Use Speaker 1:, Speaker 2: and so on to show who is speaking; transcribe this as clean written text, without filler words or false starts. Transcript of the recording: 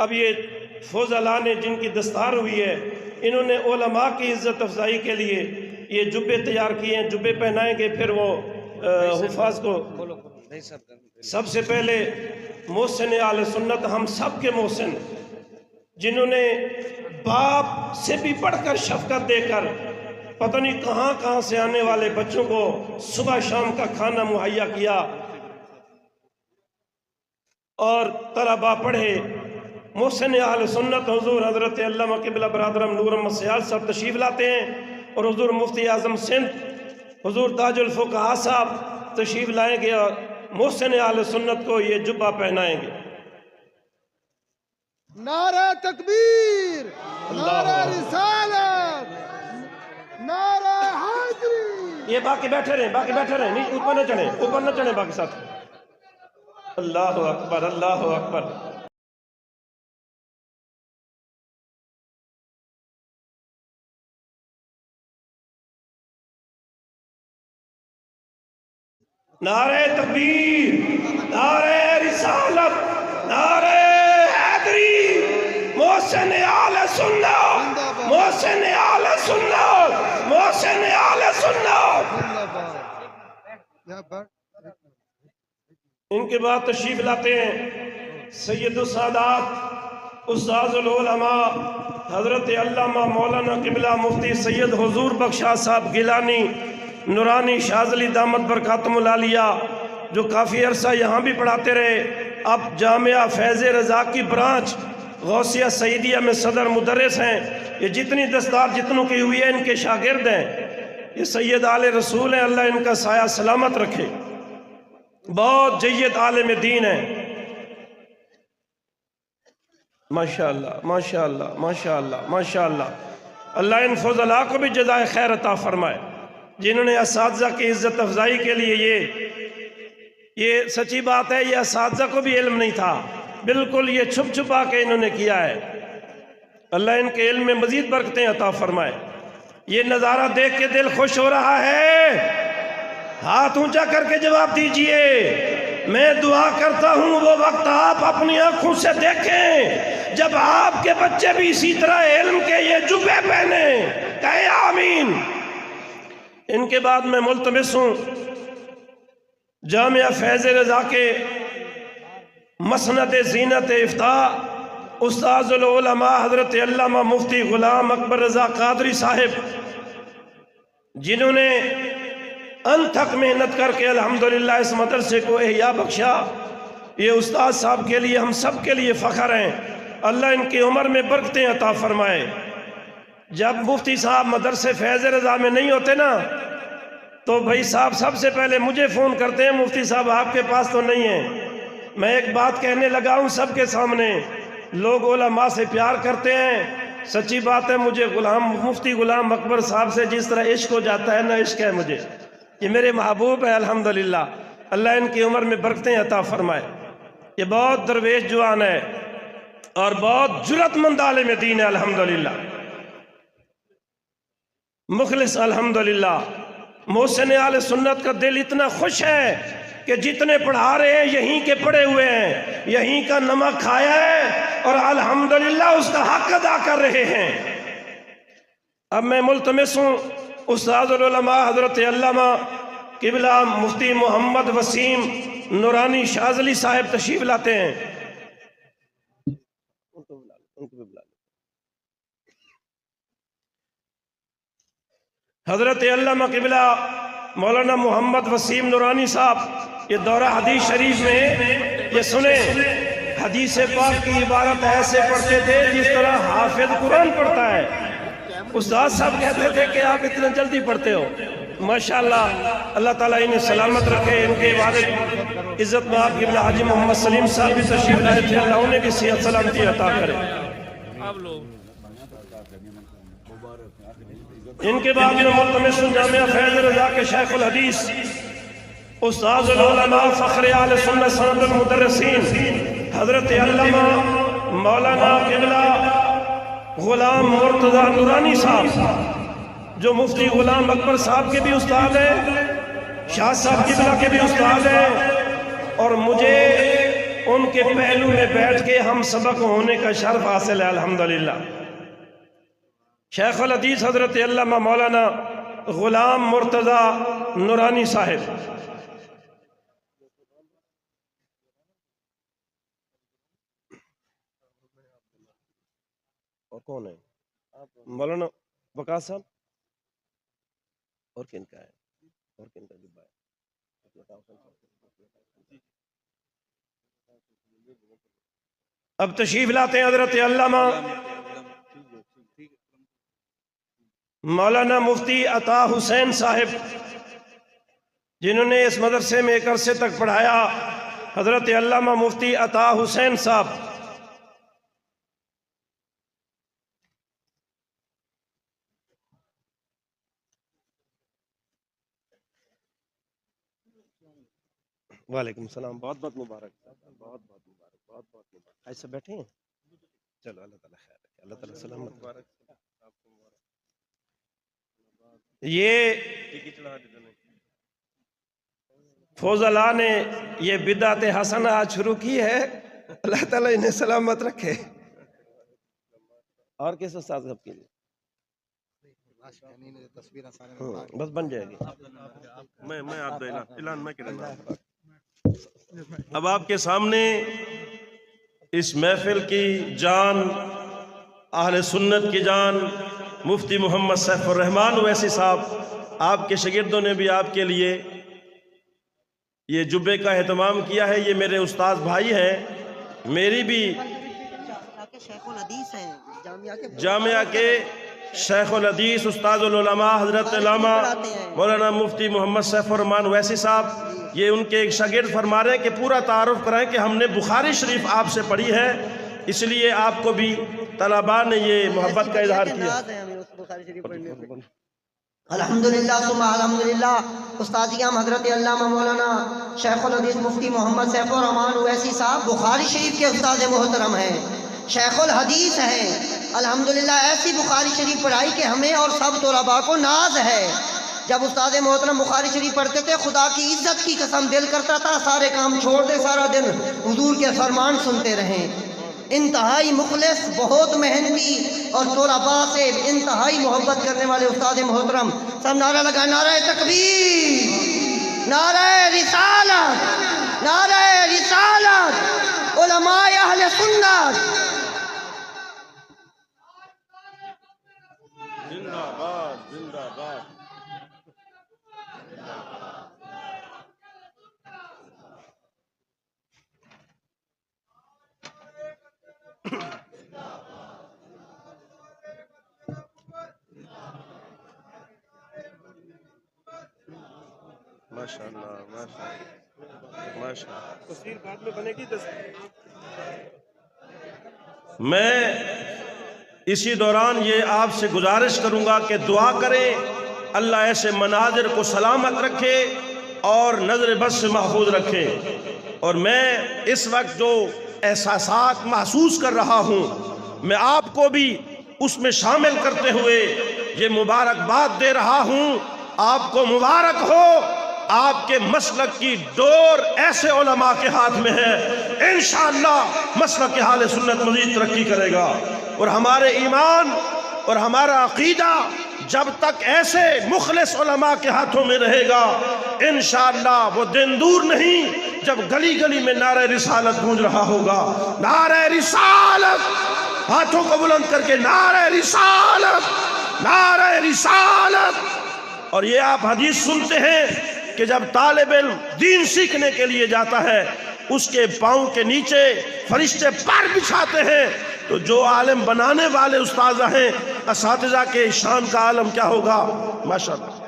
Speaker 1: اب یہ فضلاء نے جن کی دستار ہوئی ہے، انہوں نے علماء کی عزت افزائی کے لیے یہ جبے تیار کیے ہیں، جبے پہنائیں گے، پھر وہ حفاظ کو۔ سب سے پہلے محسن اہل سنت، ہم سب کے محسن، جنہوں نے باپ سے بھی بڑھ کر شفقت دے کر پتہ نہیں کہاں کہاں سے آنے والے بچوں کو صبح شام کا کھانا مہیا کیا، اور طلباء پڑھے۔ محسن اہل سنت حضور حضرت علامہ قبلہ برادر نور احمد سیال صاحب تشریف لاتے ہیں، اور حضور مفتی اعظم سندھ حضور تاج الفقہاء صاحب تشریف لائیں گے اور محسن اہل سنت کو یہ جبہ پہنائیں گے۔
Speaker 2: نعرہ تکبیر، نعرہ رسالت، نعرہ حیدری۔
Speaker 1: یہ باقی بیٹھے رہیں، باقی بیٹھے رہیں، نہیں اوپر نہ چڑھیں، اوپر نہ چڑھیں باقی ساتھ۔ اللہ اکبر، اللہ اکبر۔ نعرہ تکبیر، نعرہ رسالت، نعرہ حیدری، محسن اہل سنت، محسن اہل سنت، محسن اہل سنت۔ ان کے بعد تشریف لاتے ہیں سید السادات استاذ العلماء حضرت علامہ مولانا قبلہ مفتی سید حضور بخشا صاحب گیلانی نورانی شاذلی دامت برکاتہم العالیہ، جو کافی عرصہ یہاں بھی پڑھاتے رہے، اب جامعہ فیض رضا کی برانچ غوثیہ سعیدیہ میں صدر مدرس ہیں۔ یہ جتنی دستار جتنوں کی ہوئی ہے ان کے شاگرد ہیں، یہ سید آل رسول ہیں، اللہ ان کا سایہ سلامت رکھے، بہت جید عالم دین ہیں۔ ماشاءاللہ ماشاءاللہ ماشاءاللہ ماشاءاللہ، اللہ ان فضلاء کو بھی جزائے خیر عطا فرمائے، جنہوں نے اساتذہ کی عزت افزائی کے لیے یہ سچی بات ہے، یہ اساتذہ کو بھی علم نہیں تھا، بالکل یہ چھپ چھپا کے انہوں نے کیا ہے۔ اللہ ان کے علم میں مزید برکتیں عطا فرمائے۔ یہ نظارہ دیکھ کے دل خوش ہو رہا ہے، ہاتھ اونچا کر کے جواب دیجئے۔ میں دعا کرتا ہوں وہ وقت آپ اپنی آنکھوں سے دیکھیں جب آپ کے بچے بھی اسی طرح علم کے یہ جبے پہنے، کہیں آمین۔ ان کے بعد میں ملتمس ہوں جامعہ فیض رضا کے مسند زینت افتاء استاذ العلماء حضرت علامہ مفتی غلام اکبر رضا قادری صاحب، جنہوں نے انتھک محنت کر کے الحمدللہ اس مدرسے کو احیاء بخشا۔ یہ استاد صاحب کے لیے ہم سب کے لیے فخر ہیں، اللہ ان کی عمر میں برکتیں عطا فرمائے۔ جب مفتی صاحب مدرسے فیض رضا میں نہیں ہوتے نا تو بھائی صاحب سب سے پہلے مجھے فون کرتے ہیں، مفتی صاحب آپ کے پاس تو نہیں ہیں۔ میں ایک بات کہنے لگا ہوں سب کے سامنے، لوگ علماء سے پیار کرتے ہیں، سچی بات ہے، مجھے مفتی غلام اکبر صاحب سے جس طرح عشق ہو جاتا ہے نا، عشق ہے مجھے، یہ میرے محبوب ہے الحمدللہ، اللہ ان کی عمر میں برکتیں عطا فرمائے۔ یہ بہت درویش جوان ہے اور بہت جرأت مند عالم دین ہے الحمدللہ، مخلص الحمدللہ۔ محسن اہل سنت کا دل اتنا خوش ہے کہ جتنے پڑھا رہے ہیں یہیں کے پڑھے ہوئے ہیں، یہیں کا نمک کھایا ہے اور الحمدللہ اس کا حق ادا کر رہے ہیں۔ اب میں ملتمس ہوں استاذ العلماء حضرت علامہ قبلہ مفتی محمد وسیم نورانی شاذلی صاحب تشریف لاتے ہیں۔ حضرت علامہ قبلہ مولانا محمد وسیم نورانی صاحب یہ دورہ حدیث شریف میں یہ سنیں، حدیث پاک کی عبارت ایسے پڑھتے تھے جس طرح حافظ قرآن پڑھتا ہے۔ استاد صاحب کہتے تھے کہ آپ اتنا جلدی پڑھتے ہو، ماشاءاللہ، اللہ تعالیٰ انہیں سلامت رکھے۔ ان کے والد عزت مآب قبلہ حاجی محمد سلیم صاحب بھی تشریف لائے تھے، اللہ انہیں بھی صحت سلامتی عطا کرے۔ ان کے بعد میں ملتمس جامعہ فیض رضا کے شیخ الحدیث استاذ العلماء فخر اہل سنت سند المدرسین حضرت علامہ مولانا قبلہ غلام مرتضی نورانی صاحب، جو مفتی غلام اکبر صاحب کے بھی استاد ہیں، شاہ صاحب قبلہ کے بھی استاد ہیں، اور مجھے ان کے پہلو میں بیٹھ کے ہم سبق ہونے کا شرف حاصل ہے الحمدللہ۔ شیخ الحدیث حضرت علامہ مولانا غلام مرتضی نورانی صاحب، اور کون ہے؟ مولانا وقاص صاحب، اور کن کا ہے؟ اور کن کا ڈبہ ہے؟ اب تشریف لاتے ہیں حضرت علامہ مولانا مفتی عطا حسین صاحب، جنہوں نے اس مدرسے میں ایک عرصے تک پڑھایا، حضرت علامہ مفتی عطا حسین صاحب۔ وعلیکم السلام، بہت بہت مبارک، بہت بہت مبارک، بہت بہت مبارک۔ ایسے بیٹھے ہیں؟ چلو اللہ تعالیٰ خیر رکھے، اللہ تعالیٰ سلامت رکھے۔ یہ فوز اللہ نے یہ بدعت حسنہ آج شروع کی ہے، اللہ تعالیٰ انہیں سلامت رکھے۔ اور کس استاد صاحب کے لیے بس بن جائے گی؟
Speaker 3: میں آپ اعلان میں کروں گا۔ اب آپ کے سامنے اس محفل کی جان، اہل سنت کی جان، مفتی محمد سیف الرحمان اویسی صاحب، آپ کے شاگردوں نے بھی آپ کے لیے یہ جبے کا اہتمام کیا ہے۔ یہ میرے استاد بھائی ہیں، میری بھی جامعہ کے شیخ الحدیث استاد العلماء حضرت علامہ مولانا مفتی محمد سیف الرحمان اویسی صاحب، یہ ان کے ایک شاگرد فرما رہے ہیں کہ پورا تعارف کرائیں کہ ہم نے بخاری شریف آپ سے پڑھی ہے، اس لیے آپ کو بھی طلباء نے یہ محبت کا اظہار کیا۔
Speaker 4: الحمدللہ ثم الحمدللہ، استاد اعظم حضرت علامہ مولانا شیخ الحدیث مفتی محمد سیف الرحمان اویسی صاحب بخاری شریف کے استاد محترم ہیں، شیخ الحدیث ہیں۔ الحمدللہ ایسی بخاری شریف پڑھائی کہ ہمیں اور سب طلباء کو ناز ہے۔ جب استاد محترم بخاری شریف پڑھتے تھے، خدا کی عزت کی قسم دل کرتا تھا سارے کام چھوڑ دے، سارا دن حضور کے فرمان سنتے رہیں۔ انتہائی مخلص، بہت محنتی اور طلباء سے انتہائی محبت کرنے والے استاد محترم، سب نعرہ لگا، نعرہ تکبیر، نعرہ رسالت، نعرہ رسالت، علماء اہل سنت۔
Speaker 3: زندہ باد، زندہ باد۔ ماشاءاللہ، ماشاءاللہ۔
Speaker 1: تصویر بعد میں بنے گی۔
Speaker 3: میں اسی دوران یہ آپ سے گزارش کروں گا کہ دعا کریں، اللہ ایسے مناظر کو سلامت رکھے اور نظر بد سے محفوظ رکھے۔ اور میں اس وقت جو احساسات محسوس کر رہا ہوں، میں آپ کو بھی اس میں شامل کرتے ہوئے یہ مبارکباد دے رہا ہوں۔ آپ کو مبارک ہو، آپ کے مسلک کی ڈور ایسے علماء کے ہاتھ میں ہے، انشاءاللہ مسلک کے حال سنت مزید ترقی کرے گا۔ اور ہمارے ایمان اور ہمارا عقیدہ جب تک ایسے مخلص علماء کے ہاتھوں میں رہے گا، انشاءاللہ وہ دن دور نہیں جب گلی گلی میں نعرہ رسالت گونج رہا ہوگا۔ نعرہ رسالت، ہاتھوں کو بلند کر کے نعرہ رسالت، نعرہ رسالت۔ اور یہ آپ حدیث سنتے ہیں کہ جب طالب علم دین سیکھنے کے لیے جاتا ہے، اس کے پاؤں کے نیچے فرشتے پر بچھاتے ہیں، تو جو عالم بنانے والے استاذ ہیں، اساتذہ کے شان کا عالم کیا ہوگا؟ ماشاءاللہ۔